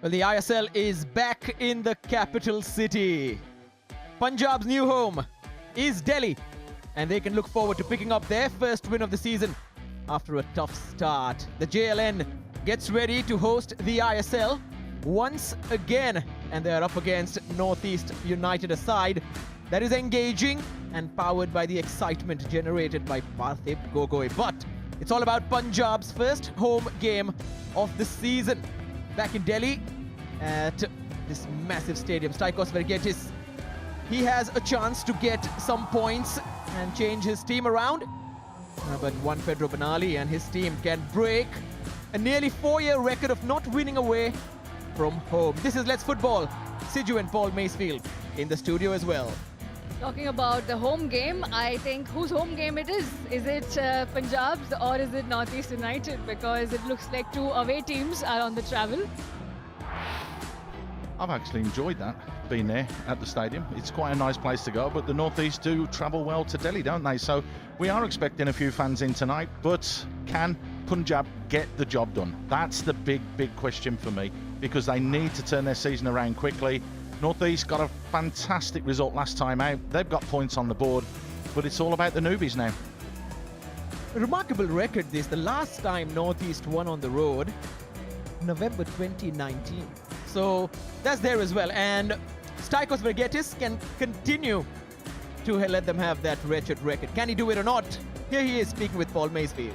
Well, the ISL is back in the capital city. Punjab's new home is Delhi, and they can look forward to picking up their first win of the season after a tough start. The JLN gets ready to host the ISL once again, and they're up against Northeast United, a side that is engaging and powered by the excitement generated by Parthiv Gogoi. But it's all about Punjab's first home game of the season. Back in Delhi at this massive stadium, Staikos Vergetis, he has a chance to get some points and change his team around. But Juan Pedro Benali and his team can break a nearly 4-year record of not winning away from home. This is Let's Football. Siju and Paul Macefield in the studio as well. Talking about the home game, I think whose home game it is? Is it Punjab's or is it Northeast United? Because it looks like two away teams are on the travel. I've actually enjoyed that, being there at the stadium. It's quite a nice place to go, but the Northeast do travel well to Delhi, don't they? So we are expecting a few fans in tonight, but can Punjab get the job done? That's the big question for me, because they need to turn their season around quickly. Northeast got a fantastic result last time out. They've got points on the board, but it's all about the newbies now. A remarkable record this. The last time Northeast won on the road, November 2019. So that's there as well. And Staikos Vergetis can continue to let them have that wretched record. Can he do it or not? Here he is speaking with Paul Macefield.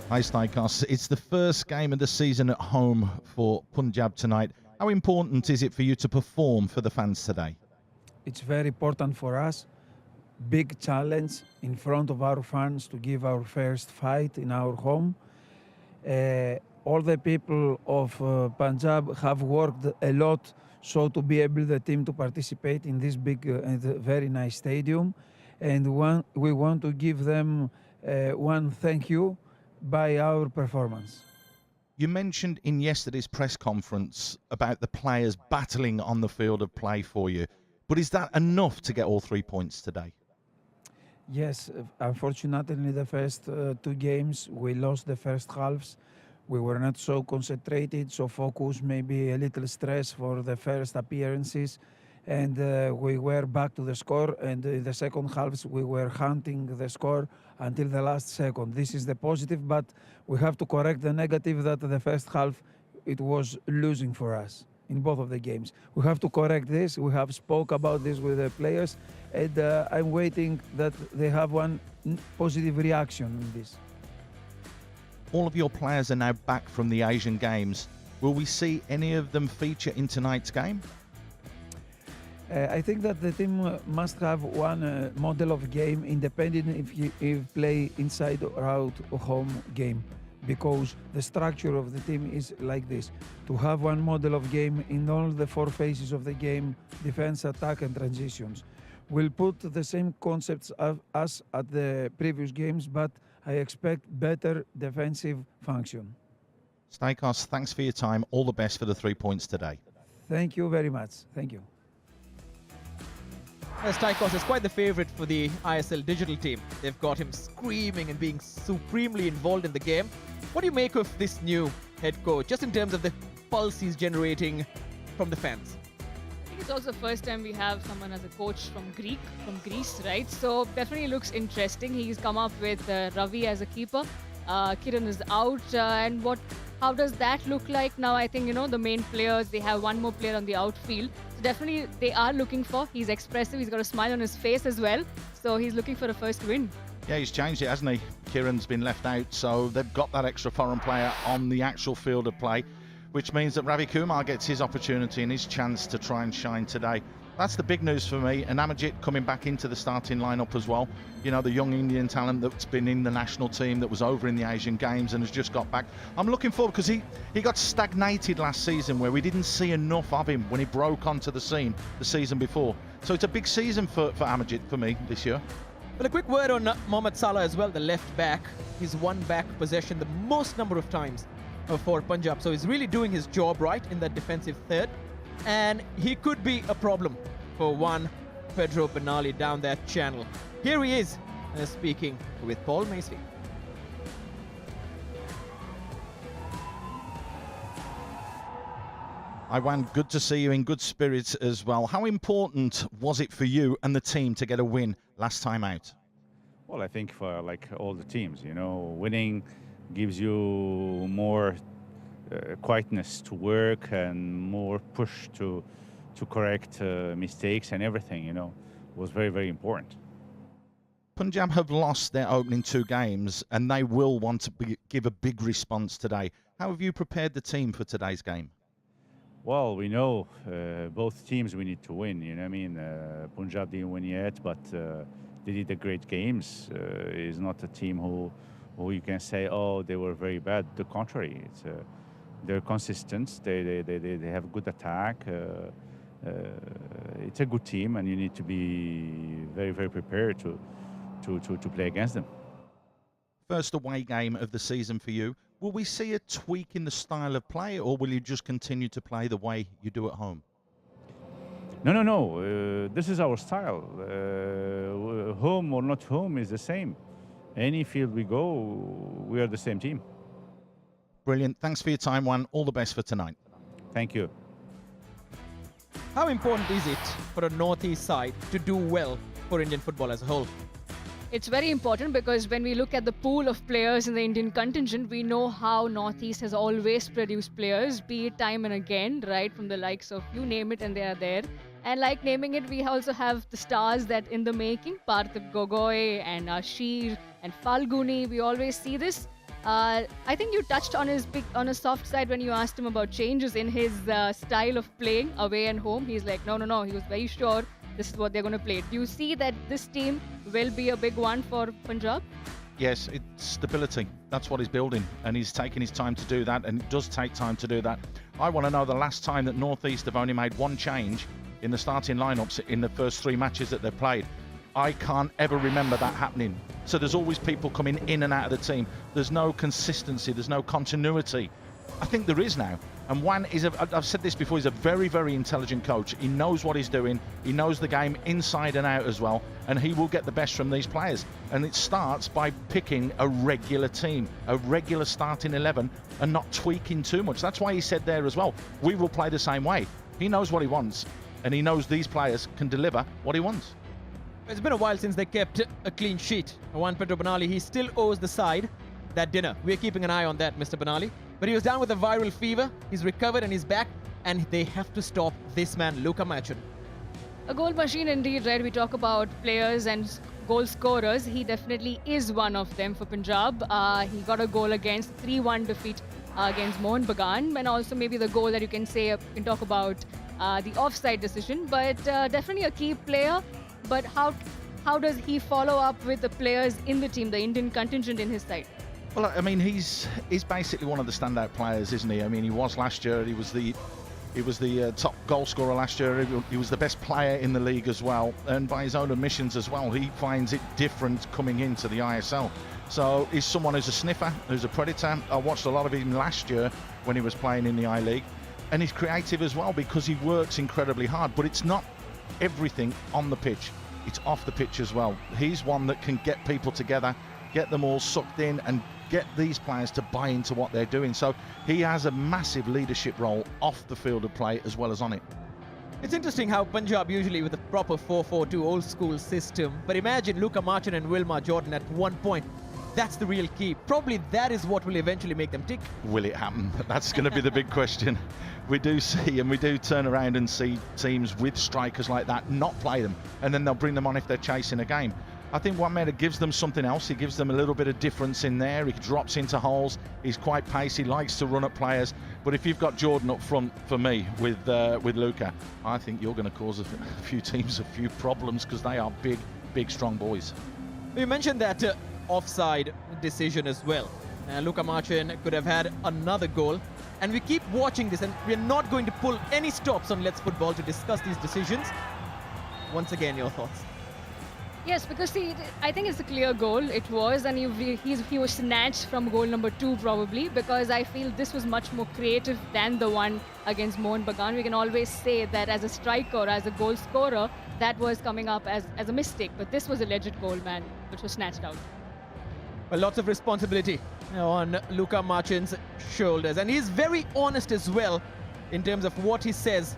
Hi Staikos, it's the first game of the season at home for Punjab tonight. How important is it for you to perform for the fans today? It's very important for us. Big challenge in front of our fans to give our first fight in our home. All the people of Punjab have worked a lot so to be able the team to participate in this big and very nice stadium. And we want to give them one thank you by our performance. You mentioned in yesterday's press conference about the players battling on the field of play for you, but is that enough to get all 3 points today? Yes, unfortunately in the first two games we lost the first halves. We were not so concentrated, so focused, maybe a little stress for the first appearances. And we were back to the score, and in the second halves we were hunting the score until the last second. This is the positive, but we have to correct the negative that the first half it was losing for us in both of the games. We have to correct this. We have spoke about this with the players, and I'm waiting that they have one positive reaction on this. All of your players are now back from the Asian Games. Will we see any of them feature in tonight's game? I think that the team must have one model of game, independent if you play inside or out of home game, because the structure of the team is like this: to have one model of game in all the 4 phases of the game: defense, attack, and transitions. We'll put the same concepts as at the previous games, but I expect better defensive function. Staikos, thanks for your time. All the best for the 3 points today. Thank you very much. Thank you. Staikos is quite the favorite for the ISL digital team. They've got him screaming and being supremely involved in the game. What do you make of this new head coach, just in terms of the pulse he's generating from the fans? I think it's also the first time we have someone as a coach from Greece, right? So definitely looks interesting. He's come up with Ravi as a keeper. Kiran is out, and how does that look like now? I think, the main players, they have one more player on the outfield. So definitely they are looking for. He's expressive. He's got a smile on his face as well. So he's looking for a first win. Yeah, he's changed it, hasn't he? Kiran's been left out, so they've got that extra foreign player on the actual field of play, which means that Ravi Kumar gets his opportunity and his chance to try and shine today. That's the big news for me. And Amajit coming back into the starting lineup as well. You know, the young Indian talent that's been in the national team, that was over in the Asian Games and has just got back. I'm looking forward, because he got stagnated last season, where we didn't see enough of him when he broke onto the scene the season before. So it's a big season for Amajit for me this year. Well, a quick word on Mohammad Salah as well, the left back. He's won back possession the most number of times for Punjab. So he's really doing his job right in that defensive third. And he could be a problem for Juan Pedro Benali down that channel. Here he is speaking with Paul Macefield. Iwan, good to see you in good spirits as well. How important was it for you and the team to get a win last time out? Well, I think for like all the teams, you know, winning gives you more quietness to work and more push to correct mistakes and everything, you know, was very, very important. Punjab have lost their opening 2 games and they will want to give a big response today. How have you prepared the team for today's game? Well, we know both teams we need to win, you know what I mean? Punjab didn't win yet, but they did a great games. It's not a team who you can say, oh, they were very bad. The contrary, it's they're consistent. They have good attack. It's a good team, and you need to be very, very prepared to play against them. First away game of the season for you. Will we see a tweak in the style of play, or will you just continue to play the way you do at home? No. This is our style. Home or not home is the same. Any field we go, we are the same team. Brilliant. Thanks for your time, Juan. All the best for tonight. Thank you. How important is it for a Northeast side to do well for Indian football as a whole? It's very important because when we look at the pool of players in the Indian contingent, we know how Northeast has always produced players, be it time and again, right, from the likes of you name it and they are there. And like naming it, we also have the stars that in the making, Parthiv Gogoi and Ashir and Falguni, we always see this. I think you touched on his soft side when you asked him about changes in his style of playing away and home. He's like, no. He was very sure this is what they're going to play. Do you see that this team will be a big one for Punjab? Yes, it's stability. That's what he's building, and he's taking his time to do that, and it does take time to do that. I want to know the last time that Northeast have only made 1 change in the starting lineups in the first 3 matches that they've played. I can't ever remember that happening. So there's always people coming in and out of the team. There's no consistency. There's no continuity. I think there is now. And Juan I've said this before, he's a very, very intelligent coach. He knows what he's doing. He knows the game inside and out as well. And he will get the best from these players. And it starts by picking a regular team, a regular starting 11, and not tweaking too much. That's why he said there as well, we will play the same way. He knows what he wants, and he knows these players can deliver what he wants. It's been a while since they kept a clean sheet. Juan Pedro Benali, he still owes the side that dinner. We're keeping an eye on that, Mr. Benali. But he was down with a viral fever. He's recovered and he's back. And they have to stop this man, Luka Machin. A goal machine indeed, right? We talk about players and goal scorers. He definitely is one of them for Punjab. He got a goal against 3-1 defeat against Mohun Bagan. And also maybe the goal that you can say, you can talk about the offside decision. But definitely a key player. But how does he follow up with the players in the team, the Indian contingent in his side? Well, I mean, he's basically one of the standout players, isn't he? I mean, he was last year. He was the top goal scorer last year. He was the best player in the league as well. And by his own admissions as well, he finds it different coming into the ISL. So he's someone who's a sniffer, who's a predator. I watched a lot of him last year when he was playing in the I-League. And he's creative as well because he works incredibly hard. But it's not everything on the pitch. It's off the pitch as well. He's one that can get people together, get them all sucked in and get these players to buy into what they're doing. So he has a massive leadership role off the field of play as well as on it. It's interesting how Punjab usually with a proper 4-4-2 old school system. But imagine Luka Machin and Wilmar Jordan at one point. That's the real key. Probably that is what will eventually make them tick. Will it happen? That's going to be the big question. We do see and we do turn around and see teams with strikers like that not play them, and then they'll bring them on if they're chasing a game. I think Juanmeda gives them something else. He gives them a little bit of difference in there. He drops into holes. He's quite pacey, likes to run at players. But if you've got Jordan up front, for me, with Luka, I think you're going to cause a few teams a few problems because they are big, big, strong boys. You mentioned that offside decision as well. Luka Machin could have had another goal. And we keep watching this, and we're not going to pull any stops on Let's Football to discuss these decisions. Once again, your thoughts? Yes, because see, I think it's a clear goal. It was, and he was snatched from goal number 2 probably, because I feel this was much more creative than the one against Mohun Bagan. We can always say that as a striker or as a goal scorer, that was coming up as a mistake. But this was a legit goal, man, which was snatched out. Well, lots of responsibility on Luka Machin's shoulders. And he's very honest as well in terms of what he says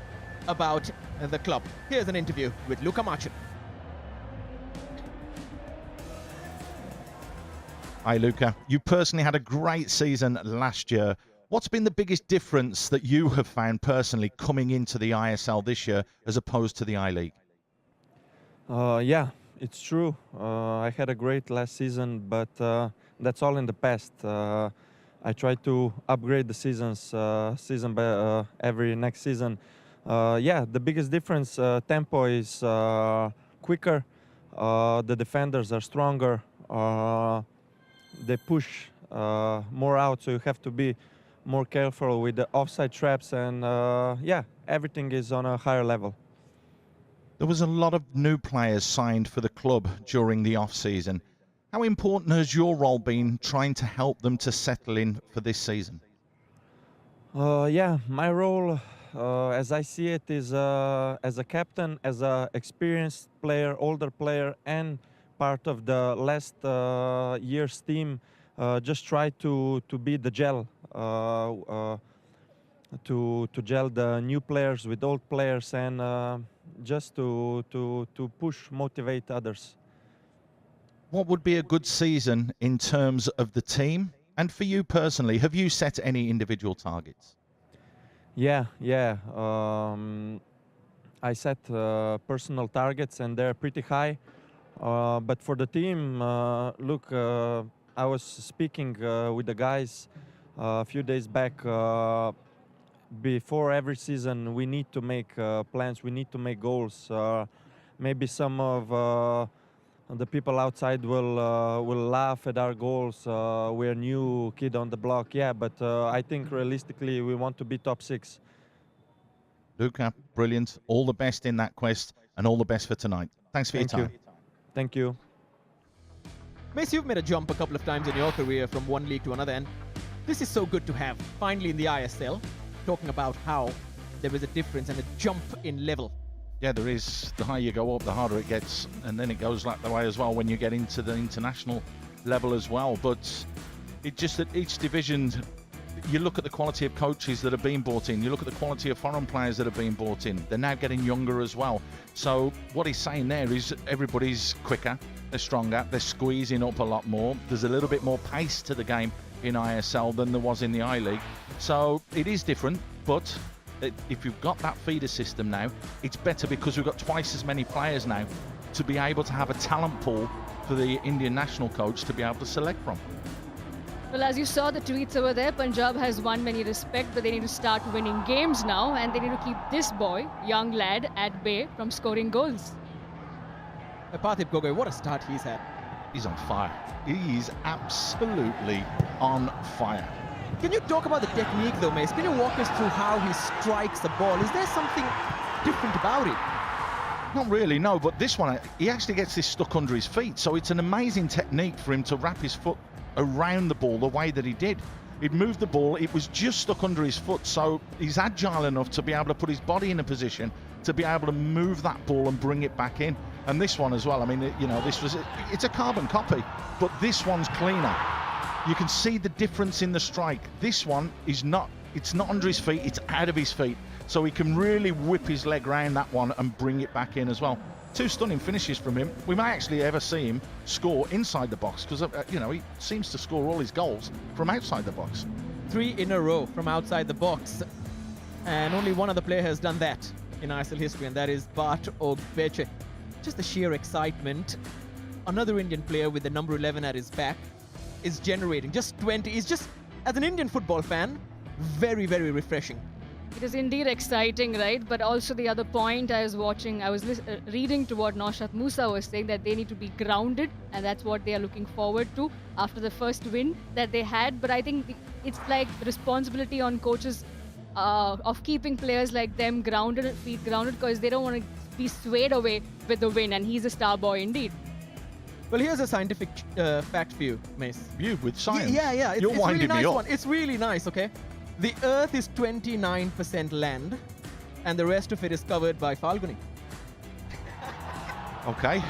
about the club. Here's an interview with Luka Marchand. Hi, Luka. You personally had a great season last year. What's been the biggest difference that you have found personally coming into the ISL this year as opposed to the I-League? Yeah, it's true. I had a great last season, but that's all in the past. I try to upgrade the season by every next season. Yeah, the biggest difference, tempo is quicker. The defenders are stronger. They push more out, so you have to be more careful with the offside traps, and yeah, everything is on a higher level. There was a lot of new players signed for the club during the off-season. How important has your role been trying to help them to settle in for this season? Yeah, my role, as I see it, is as a captain, as an experienced player, older player, and part of the last year's team. Just try to be the gel, to gel the new players with old players, and just to push, motivate others. What would be a good season in terms of the team? And for you personally, have you set any individual targets? Yeah. I set personal targets, and they're pretty high. But for the team, look, I was speaking with the guys a few days back. Before every season, we need to make plans. We need to make goals. Maybe some of the people outside will laugh at our goals. We're new kid on the block, yeah. But I think realistically, we want to be top 6. Luka, brilliant. All the best in that quest, and all the best for tonight. Thanks for your time. Thank you. Mace, you've made a jump a couple of times in your career from one league to another, and this is so good to have finally in the ISL, talking about how there is a difference and a jump in level. Yeah, there is. The higher you go up, the harder it gets, and then it goes that way as well when you get into the international level as well. But it's just that each division, you look at the quality of coaches that have been brought in, you look at the quality of foreign players that have been brought in. They're now getting younger as well. So what he's saying there is everybody's quicker, they're stronger, they're squeezing up a lot more. There's a little bit more pace to the game in ISL than there was in the I-League. So it is different, but if you've got that feeder system now, it's better because we've got twice as many players now to be able to have a talent pool for the Indian national coach to be able to select from. Well, as you saw the tweets over there, Punjab has won many respect, but they need to start winning games now, and they need to keep this boy, young lad, at bay from scoring goals. Parthiv Gogoi, what a start he's had. He's on fire. He's absolutely on fire. Can you talk about the technique though, Mace? Can you walk us through how he strikes the ball? Is there something different about it? Not really, no, but this one, he actually gets this stuck under his feet, so it's an amazing technique for him to wrap his foot around the ball the way that he did. He'd moved the ball, it was just stuck under his foot, so he's agile enough to be able to put his body in a position to be able to move that ball and bring it back in. And this one as well, I mean, you know, it's a carbon copy, but this one's cleaner. You can see the difference in the strike. This one is not, it's not under his feet, it's out of his feet. So he can really whip his leg round that one and bring it back in as well. 2 stunning finishes from him. We may actually ever see him score inside the box because, you know, he seems to score all his goals from outside the box. 3 in a row from outside the box. And only one other player has done that in ISL history, and that is Bart Ogbeche. Just the sheer excitement. Another Indian player with the number 11 at his back is generating just 20. It's just, as an Indian football fan, very, very refreshing. It is indeed exciting, right? But also the other point I was watching, I was reading to what Naushat Musa was saying, that they need to be grounded, and that's what they are looking forward to after the first win that they had. But I think it's like the responsibility on coaches of keeping players like them grounded, feet grounded, because they don't want to be swayed away with the win, and he's a star boy indeed. Well, here's a scientific fact for you, Mace. You with science? Yeah. You're it's winding really nice me up. one. It's really nice, okay? The Earth is 29% land, and the rest of it is covered by Falguni. Okay,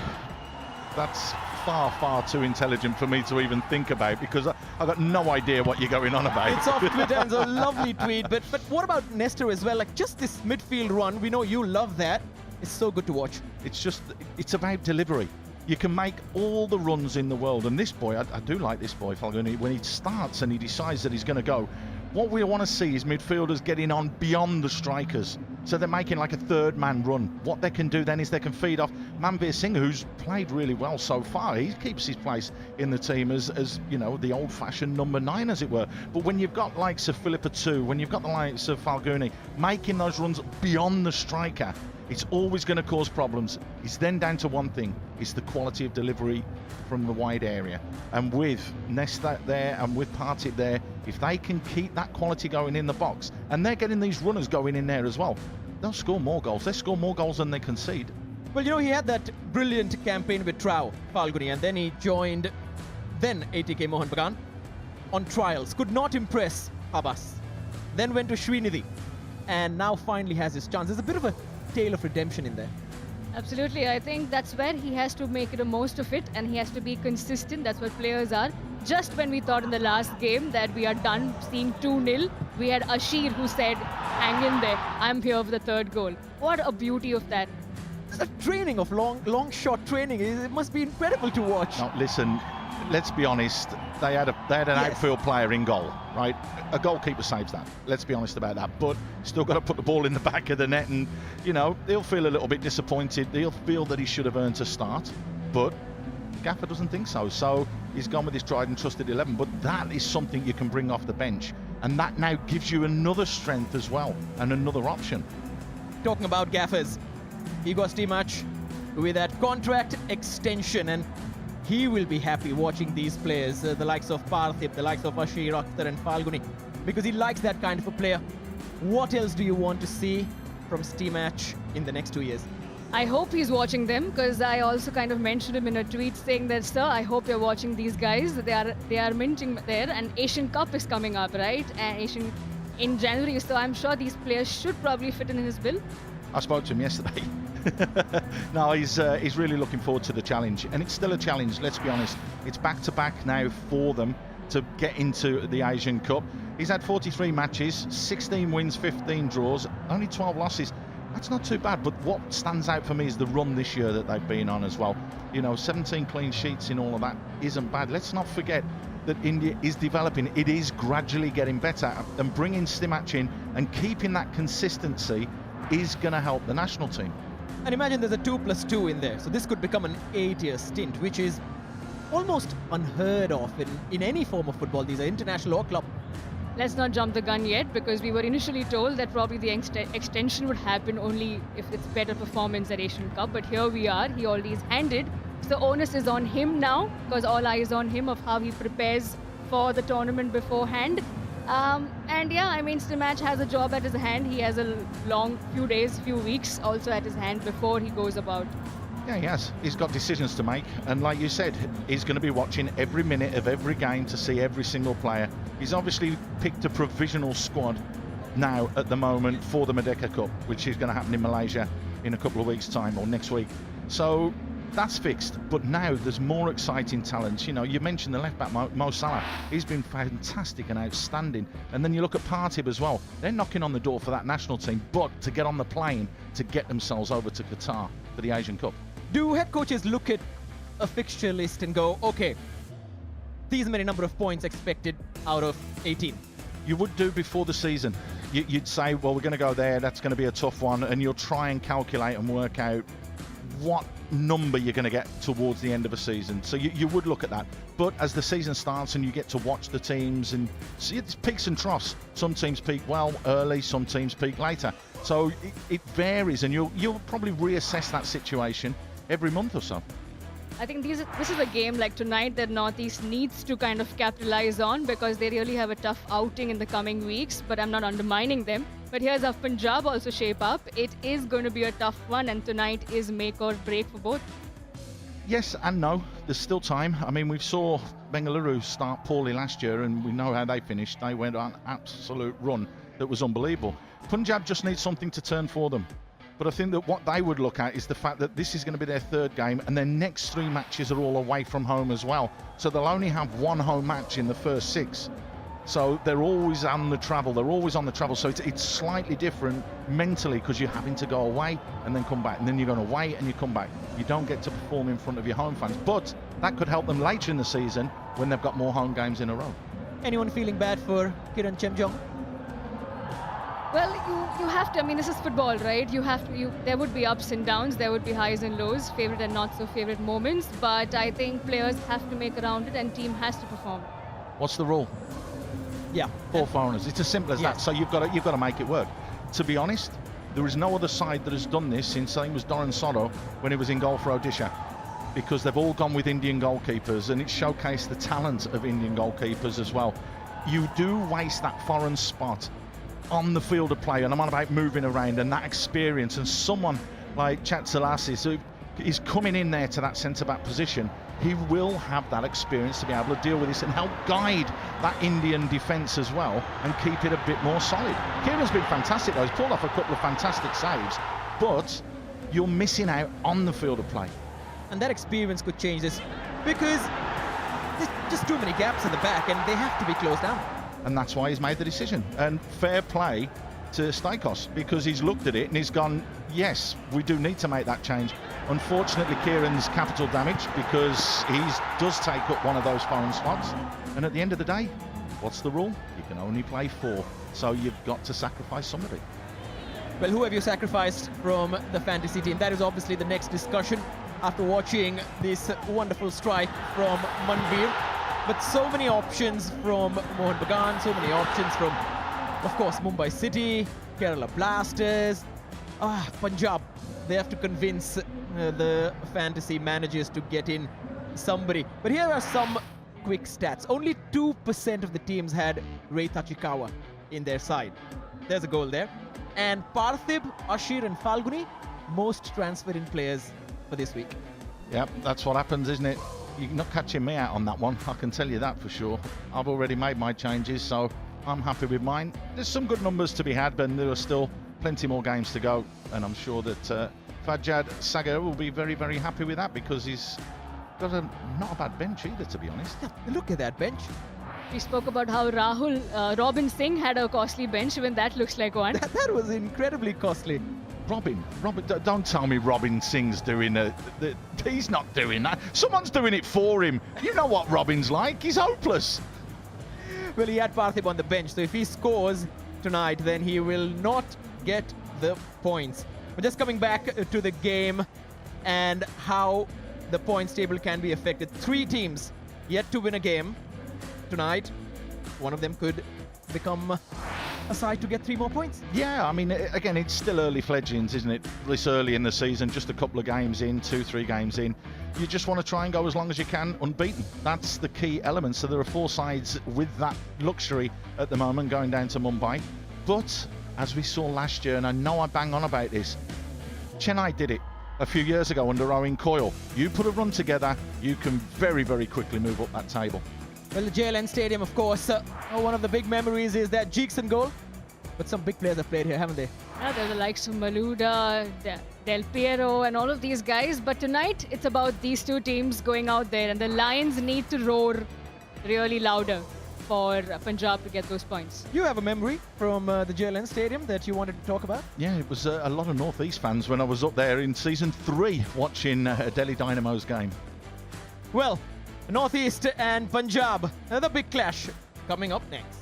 that's far, far too intelligent for me to even think about, because I've got no idea what you're going on about. It's off Twitter and it's a lovely tweet. But what about Nestor as well? Like, just this midfield run, we know you love that. It's so good to watch. It's about delivery. You can make all the runs in the world, and this boy, I do like this boy, Falguni, when he starts and he decides that he's going to go. What we want to see is midfielders getting on beyond the strikers. So they're making like a third man run. What they can do then is they can feed off Manveer Singh, who's played really well so far. He keeps his place in the team as you know, the old-fashioned number 9, as it were. But when you've got likes of Philippa 2, when you've got the likes of Falguni making those runs beyond the striker, it's always going to cause problems. It's then down to one thing. It's the quality of delivery from the wide area. And with Nesta there and with Partey there, if they can keep that quality going in the box, and they're getting these runners going in there as well, they'll score more goals. They score more goals than they concede. Well, you know, he had that brilliant campaign with Trau, Falguni, and then he joined then ATK Mohan Bagan on trials. Could not impress Abbas. Then went to Srinidhi, and now finally has his chance. There's a bit of a tale of redemption in there. Absolutely. I think that's where he has to make the most of it, and he has to be consistent. That's what players are. Just when we thought in the last game that we are done seeing 2-0, we had Ashir who said, hang in there, I'm here for the third goal. What a beauty of that. The training of long shot training, it must be incredible to watch. Now, listen, let's be honest, they had an Yes. outfield player in goal, right? A goalkeeper saves that. Let's be honest about that. But still got to put the ball in the back of the net, and you know, he'll feel a little bit disappointed. He'll feel that he should have earned a start, but Gaffer doesn't think so. So he's gone with his tried and trusted 11. But that is something you can bring off the bench, and that now gives you another strength as well and another option. Talking about gaffers, he got Stimac with that contract extension, and he will be happy watching these players, the likes of Parthib, the likes of Ashir, Akhtar and Falguni, because he likes that kind of a player. What else do you want to see from Stimac in the next 2 years? I hope he's watching them, because I also kind of mentioned him in a tweet saying that, sir, I hope you're watching these guys. They are minting there, and Asian Cup is coming up, right? And Asian in January, so I'm sure these players should probably fit in his bill. I spoke to him yesterday. No, he's really looking forward to the challenge, and it's still a challenge. Let's be honest. It's back-to-back now for them to get into the Asian Cup. He's had 43 matches, 16 wins, 15 draws, only 12 losses. That's not too bad, but what stands out for me is the run this year that they've been on as well. You know, 17 clean sheets in all of that isn't bad. Let's not forget that India is developing. It is gradually getting better, and bringing Stimac in and keeping that consistency is going to help the national team. And imagine there's a 2+2 in there, so this could become an 8-year stint, which is almost unheard of in any form of football. These are international or club. Let's not jump the gun yet, because we were initially told that probably the extension would happen only if it's better performance at Asian Cup. But here we are. He already is handed. So the onus is on him now, because all eyes on him of how he prepares for the tournament beforehand. And yeah, I mean, Stimac has a job at his hand. He has a long few days, few weeks also at his hand before he goes about. Yeah, he has. He's got decisions to make, and like you said, he's going to be watching every minute of every game to see every single player. He's obviously picked a provisional squad now at the moment for the Merdeka Cup, which is going to happen in Malaysia in a couple of weeks' time, or next week. So that's fixed, but now there's more exciting talents. You know, you mentioned the left back Mo Salah. He's been fantastic and outstanding. And then you look at Partib as well. They're knocking on the door for that national team, but to get on the plane to get themselves over to Qatar for the Asian Cup. Do head coaches look at a fixture list and go, okay, these many number of points expected out of 18? You would do before the season. You'd say, well, we're going to go there, that's going to be a tough one, and you'll try and calculate and work out what number you're going to get towards the end of a season. So you would look at that. But as the season starts and you get to watch the teams and see, it's peaks and troughs. Some teams peak well early, some teams peak later. So it varies, and you'll probably reassess that situation every month or so. I think this is a game like tonight that Northeast needs to kind of capitalize on, because they really have a tough outing in the coming weeks, but I'm not undermining them. But here's how Punjab also shape up. It is going to be a tough one, and tonight is make or break for both. Yes and no. There's still time. I mean, we saw Bengaluru start poorly last year, and we know how they finished. They went on an absolute run that was unbelievable. Punjab just needs something to turn for them. But I think that what they would look at is the fact that this is going to be their third game, and their next 3 matches are all away from home as well. So they'll only have 1 home match in the first 6. So they're always on the travel. So it's slightly different mentally, because you're having to go away and then come back, and then you're going away and you come back. You don't get to perform in front of your home fans. But that could help them later in the season when they've got more home games in a row. Anyone feeling bad for Kiran Chemjong? Well, you have to. I mean, this is football, right? You have to. There would be ups and downs. There would be highs and lows, favorite and not so favorite moments. But I think players have to make around it, and team has to perform. What's the rule? Yeah. 4 foreigners. It's as simple as that. So you've got to make it work. To be honest, there is no other side that has done this since I think it was Doran Soto when he was in goal for Odisha, because they've all gone with Indian goalkeepers, and it showcased the talent of Indian goalkeepers as well. You do waste that foreign spot on the field of play, and I'm on about moving around and that experience, and someone like Chatsalasis, who is coming in there to that centre-back position, he will have that experience to be able to deal with this and help guide that Indian defence as well and keep it a bit more solid. Kieran's been fantastic though. He's pulled off a couple of fantastic saves, but you're missing out on the field of play. And that experience could change this, because there's just too many gaps in the back and they have to be closed down. And that's why he's made the decision. And fair play to Stakos, because he's looked at it and he's gone, yes, we do need to make that change. Unfortunately, Kieran's capital damage, because he does take up one of those foreign spots. And at the end of the day, what's the rule? You can only play 4. So you've got to sacrifice somebody. Well, who have you sacrificed from the fantasy team? That is obviously the next discussion after watching this wonderful strike from Manbir. But so many options from Mohan Bagan, so many options from, of course, Mumbai City, Kerala Blasters, Punjab. They have to convince the fantasy managers to get in somebody. But here are some quick stats. Only 2% of the teams had Ray Tachikawa in their side. There's a goal there. And Parthib, Ashir and Falguni, most transfer-in players for this week. Yep, that's what happens, isn't it? You're not catching me out on that one, I can tell you that for sure. I've already made my changes, so I'm happy with mine. There's some good numbers to be had, but there are still plenty more games to go, and I'm sure that Fajad Sagar will be very, very happy with that, because he's got not a bad bench either, to be honest. Look at that bench. We spoke about how Robin Singh had a costly bench, when that looks like one. That was incredibly costly. Robin, don't tell me Robin Singh's doing he's not doing that. Someone's doing it for him. You know what Robin's like. He's hopeless. Well, he had Parthib on the bench, so if he scores tonight, then he will not get the points. But just coming back to the game and how the points table can be affected. 3 teams yet to win a game tonight. One of them could become a side to get 3 more points. Yeah, I mean, again, it's still early fledglings, isn't it? This early in the season, just a couple of games in, 2-3 games in. You just want to try and go as long as you can unbeaten. That's the key element. So there are 4 sides with that luxury at the moment going down to Mumbai. But as we saw last year, and I know I bang on about this, Chennai did it a few years ago under Owen Coyle. You put a run together, you can very, very quickly move up that table. Well, the JLN Stadium, of course, one of the big memories is that Jeekson goal. But some big players have played here, haven't they? Yeah, there's the likes of Maluda, Del Piero, and all of these guys. But tonight, it's about these 2 teams going out there, and the Lions need to roar really louder for Punjab to get those points. You have a memory from the JLN Stadium that you wanted to talk about? Yeah, it was a lot of North East fans when I was up there in season 3 watching Delhi Dynamo's game. Well, Northeast and Punjab, the big clash coming up next.